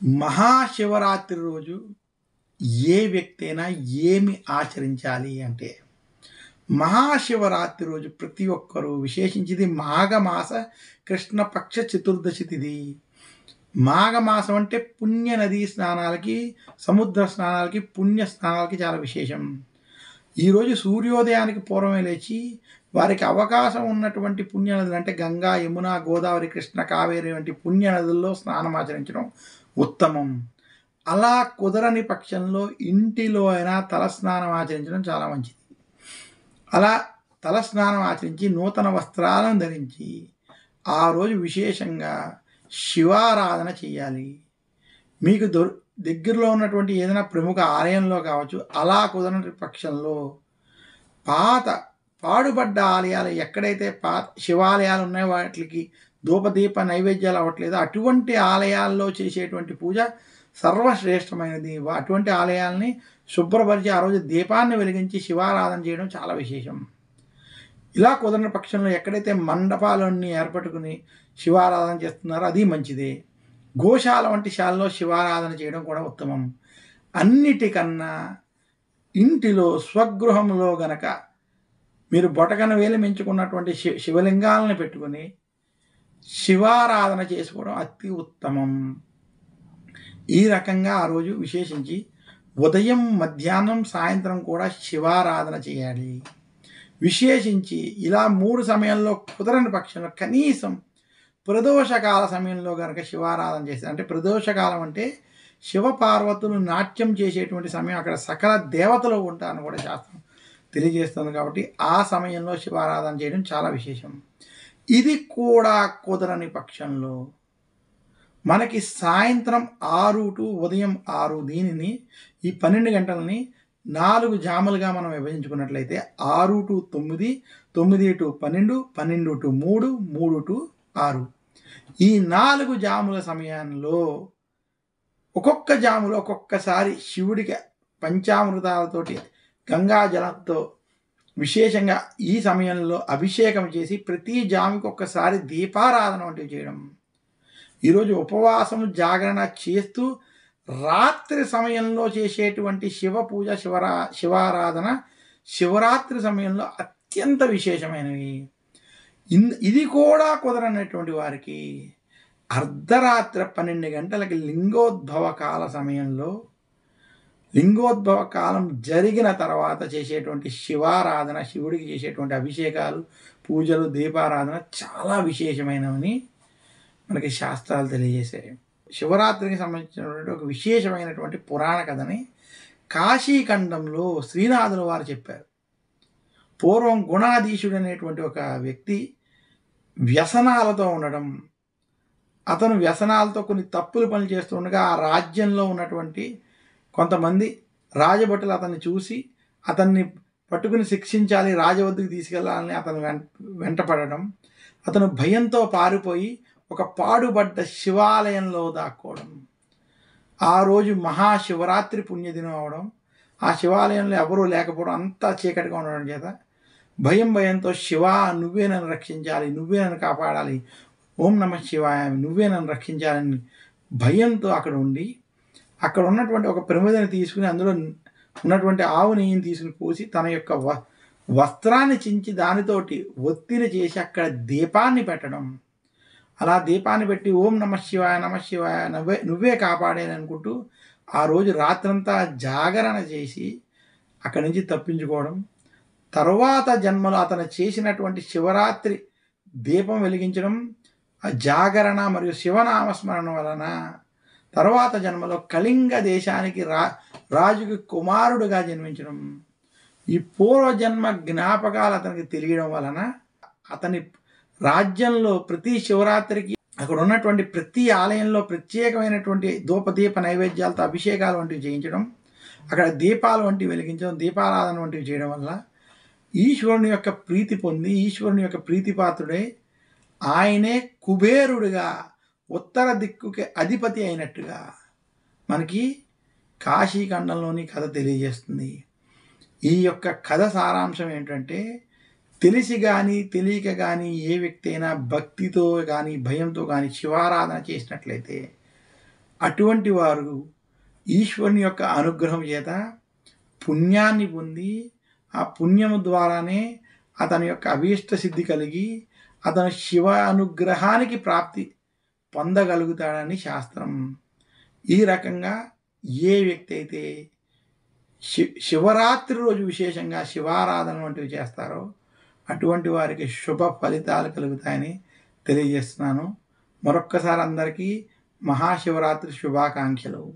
మహాశివరాత్రి రోజు ఏ వ్యక్తి అయినా ఏమి ఆచరించాలి అంటే, మహాశివరాత్రి రోజు ప్రతి ఒక్కరూ విశేషించి మాఘమాస కృష్ణపక్ష చతుర్దశి తిథి. మాఘమాసం అంటే పుణ్య నదీ స్నానాలకి, సముద్ర స్నానాలకి, పుణ్య స్నానాలకి చాలా విశేషం. ఈరోజు సూర్యోదయానికి పూర్వమే లేచి వారికి అవకాశం ఉన్నటువంటి పుణ్యనదులు అంటే గంగా, యమున, గోదావరి, కృష్ణ, కావేరి వంటి పుణ్యనదుల్లో స్నానం ఆచరించడం ఉత్తమం. అలా కుదరని పక్షంలో ఇంటిలో అయినా తలస్నానం ఆచరించడం చాలా మంచిది. అలా తలస్నానం ఆచరించి నూతన వస్త్రాలను ధరించి ఆ రోజు విశేషంగా శివారాధన చేయాలి. మీకు దగ్గరలో ఉన్నటువంటి ఏదైనా ప్రముఖ ఆలయంలో కావచ్చు. అలా కుదరని పక్షంలో పాడుపడ్డ ఆలయాలు ఎక్కడైతే శివాలయాలు ఉన్నాయో వాటికి ధూపదీప నైవేద్యాలు అవ్వట్లేదు, అటువంటి ఆలయాల్లో చేసేటువంటి పూజ సర్వశ్రేష్టమైనది. అటువంటి ఆలయాల్ని శుభ్రపరిచి ఆ రోజు దీపాన్ని వెలిగించి శివారాధన చేయడం చాలా విశేషం. ఇలా కుదరని పక్షంలో ఎక్కడైతే మండపాలన్నీ ఏర్పట్టుకుని శివారాధన చేస్తున్నారో అది మంచిదే. గోశాల వంటి శాలలో శివారాధన చేయడం కూడా ఉత్తమం. అన్నిటికన్నా ఇంటిలో స్వగృహంలో గనక మీరు బొటకన వేలు మించుకున్నటువంటి శివలింగాలను పెట్టుకుని శివారాధన చేసుకోవడం అతి ఉత్తమం. ఈ రకంగా ఆ రోజు విశేషించి ఉదయం, మధ్యాహ్నం, సాయంత్రం కూడా శివారాధన చేయాలి. విశేషించి ఇలా 3 సమయంలో కుదరని పక్షంలో కనీసం ప్రదోషకాల సమయంలో కనుక శివారాధన చేస్తారు. అంటే ప్రదోషకాలం అంటే శివపార్వతులు నాట్యం చేసేటువంటి సమయం, అక్కడ సకల దేవతలు ఉంటారని కూడా శాస్త్రం తెలియజేస్తుంది. కాబట్టి ఆ సమయంలో శివారాధన చేయడం చాలా విశేషం. ఇది కూడా కుదరని పక్షంలో మనకి సాయంత్రం 6 to ఉదయం 6, దీనిని ఈ 12 గంటలని 4 జాములుగా మనం విభజించుకున్నట్లయితే 6 to 9, 9 to 12, 12 to 3, 3 to 6, ఈ 4 జాముల సమయంలో ఒక్కొక్క జాములో ఒక్కొక్కసారి శివుడికి పంచామృతాలతోటి గంగాజలంతో విశేషంగా ఈ సమయంలో అభిషేకం చేసి ప్రతి జాముకి ఒక్కసారి దీపారాధన వంటివి చేయడం. ఈరోజు ఉపవాసం జాగరణ చేస్తూ రాత్రి సమయంలో చేసేటువంటి శివ పూజ, శివారాధన శివరాత్రి సమయంలో అత్యంత విశేషమైనవి. ఇది కూడా కుదరనటువంటి వారికి అర్ధరాత్రి 12 గంటలకి లింగోద్భవ కాల సమయంలో, లింగోద్భవ కాలం జరిగిన తర్వాత చేసేటువంటి శివారాధన, శివుడికి చేసేటువంటి అభిషేకాలు, పూజలు, దీపారాధన చాలా విశేషమైనవని మనకి శాస్త్రాలు తెలియజేశాయి. శివరాత్రికి సంబంధించినటువంటి ఒక విశేషమైనటువంటి పురాణ కథని కాశీఖండంలో శ్రీనాథుల వారు చెప్పారు. పూర్వం గుణాధీశుడు అనేటువంటి ఒక వ్యక్తి వ్యసనాలతో ఉండడం, అతను వ్యసనాలతో కొన్ని తప్పులు పనులు చేస్తూ ఉండగా ఆ రాజ్యంలో ఉన్నటువంటి కొంతమంది రాజభటులు అతన్ని చూసి అతన్ని పట్టుకుని శిక్షించాలి, రాజవద్దకు తీసుకెళ్లాలని అతను వెంటపడడం, అతను భయంతో పారిపోయి ఒక పాడుబడ్డ శివాలయంలో దాక్కోవడం. ఆ రోజు మహాశివరాత్రి పుణ్యదినం అవడం, ఆ శివాలయంలో ఎవరూ లేకపోవడం, అంతా చీకటిగా ఉండడం చేత భయంతో శివా నువ్వే నన్ను రక్షించాలి, నువ్వే నన్ను కాపాడాలి, ఓం నమ శివాయ నువ్వే నన్ను రక్షించాలని భయంతో అక్కడ ఉండి, అక్కడ ఉన్నటువంటి ఒక ప్రమిదని తీసుకుని అందులో ఉన్నటువంటి ఆవు నెయ్యిని తీసుకుని పోసి తన యొక్క వస్త్రాన్ని చించి దానితోటి ఒత్తిడి చేసి అక్కడ దీపాన్ని పెట్టడం. అలా దీపాన్ని పెట్టి ఓం నమ శివాయ, నమ శివాయ, నువ్వే కాపాడేని అనుకుంటూ ఆ రోజు రాత్రంతా జాగరణ చేసి అక్కడి నుంచి తప్పించుకోవడం. తరువాత జన్మలో అతను చేసినటువంటి శివరాత్రి దీపం వెలిగించడం, ఆ జాగరణ మరియు శివనామస్మరణ వలన తరువాత జన్మలో కళింగ దేశానికి రాజుకి కుమారుడుగా జన్మించడం. ఈ పూర్వజన్మ జ్ఞాపకాలు అతనికి తెలియడం వలన అతని రాజ్యంలో ప్రతి శివరాత్రికి అక్కడ ఉన్నటువంటి ప్రతి ఆలయంలో ప్రత్యేకమైనటువంటి ధూపదీప నైవేద్యాలతో అభిషేకాలు వంటివి చేయించడం, అక్కడ దీపాలు వంటివి వెలిగించడం, దీపారాధన వంటివి చేయడం వల్ల ఈశ్వరుని యొక్క ప్రీతి పొంది, ఈశ్వరుని యొక్క ప్రీతిపాత్రుడై ఆయనే కుబేరుడుగా ఉత్తర దిక్కుకి అధిపతి అయినట్టుగా మనకి కాశీఖండంలోని కథ తెలియజేస్తుంది. ఈ యొక్క కథ సారాంశం ఏంటంటే, తెలిసి కానీ తెలియక కానీ ఏ వ్యక్తి అయినా భక్తితో కానీ భయంతో కానీ శివారాధన చేసినట్లయితే అటువంటి వారు ఈశ్వరుని యొక్క అనుగ్రహం చేత పుణ్యాన్ని పొంది ఆ పుణ్యము ద్వారానే అతని యొక్క అభీష్ట సిద్ధి కలిగి అతను శివ అనుగ్రహానికి ప్రాప్తి పొందగలుగుతాడని శాస్త్రం. ఈ రకంగా ఏ వ్యక్తి అయితే శివరాత్రి రోజు విశేషంగా శివారాధన వంటివి చేస్తారో అటువంటి వారికి శుభ ఫలితాలు కలుగుతాయని తెలియజేస్తున్నాను. మరొక్కసారి అందరికీ మహాశివరాత్రి శుభాకాంక్షలు.